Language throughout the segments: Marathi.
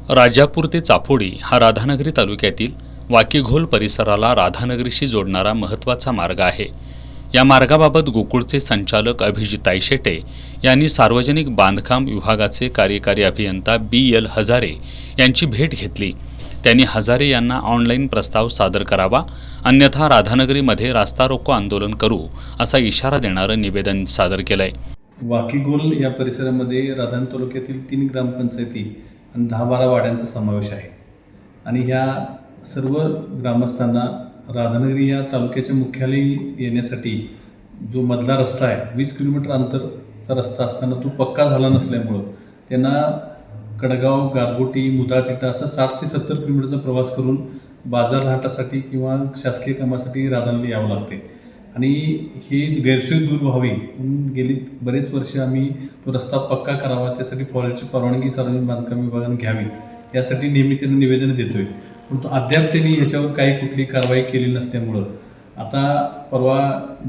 राजापूर ते चाफोडी हा राधानगरी तालुक्यातील वाकीघोल परिसराला राधानगरीशी जोडणारा महत्त्वाचा मार्ग आहे। या मार्गाबाबत गोकुळचे संचालक अभिजित तायशेटे यांनी सार्वजनिक बांधकाम विभागाचे कार्यकारी अभियंता BL हजारे यांची भेट घेतली। त्यांनी हजारे यांना ऑनलाईन प्रस्ताव सादर करावा, अन्यथा राधानगरीमध्ये रास्ता रोको आंदोलन करू असा इशारा देणारं निवेदन सादर केलंय। वाकीघोल या परिसरामध्ये राधानगरी तालुक्यातील 3 ग्रामपंचायती आणि 10-12 वाड्यांचा समावेश आहे आणि ह्या सर्व ग्रामस्थांना राधानगरी या तालुक्याच्या मुख्यालयी येण्यासाठी जो मधला रस्ता आहे 20 किलोमीटर अंतरचा रस्ता असताना तो पक्का झाला नसल्यामुळं त्यांना कडगाव, गारगोटी, मुदाळतिट्टा असं 60 ते 70 किलोमीटरचा प्रवास करून बाजारहाटासाठी किंवा शासकीय कामासाठी राधानगरी यावं लागते आणि ही गैरसोय दूर व्हावी म्हणून गेली बरेच वर्ष आम्ही तो रस्ता पक्का करावा, त्यासाठी फॉरेस्टची परवानगी सार्वजनिक बांधकाम विभागाने घ्यावी यासाठी नेहमी त्यांना निवेदन देतोय, परंतु अद्याप त्यांनी ह्याच्यावर काही कुठली कारवाई केली नसल्यामुळं आता परवा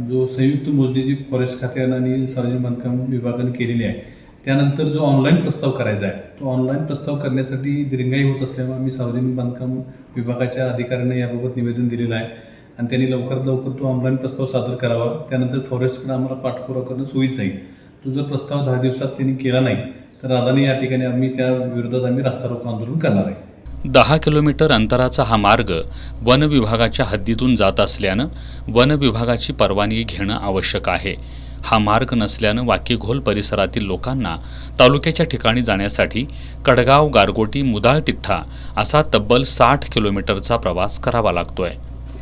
जो संयुक्त मोजणीची फॉरेस्ट खात्यानं आणि सार्वजनिक बांधकाम विभागाने केलेली आहे त्यानंतर जो ऑनलाईन प्रस्ताव करायचा आहे तो ऑनलाईन प्रस्ताव करण्यासाठी दिरंगाई होत असल्यामुळे आम्ही सार्वजनिक बांधकाम विभागाच्या अधिकाऱ्यांना याबाबत निवेदन दिलेलं आहे आणि त्यांनी लवकरात लवकर तो ऑनलाईन प्रस्ताव सादर करावा। त्यानंतर फॉरेस्टकडे आम्हाला पाठपुरावा करणं सोयीचं जाईल। तो जर प्रस्ताव 10 दिवसात त्यांनी केला नाही तर राधानगरी या ठिकाणी आम्ही त्या विरोधात आम्ही रास्ता रोको आंदोलन करणार आहे। 10 किलोमीटर अंतराचा हा मार्ग वन विभागाच्या हद्दीतून जात असल्यानं वन विभागाची परवानगी घेणं आवश्यक आहे। हा मार्ग नसल्यानं वाकीघोल परिसरातील लोकांना तालुक्याच्या ठिकाणी जाण्यासाठी कडगाव, गारगोटी, मुदाळतिट्टा असा तब्बल 60 किलोमीटरचा प्रवास करावा लागतोय।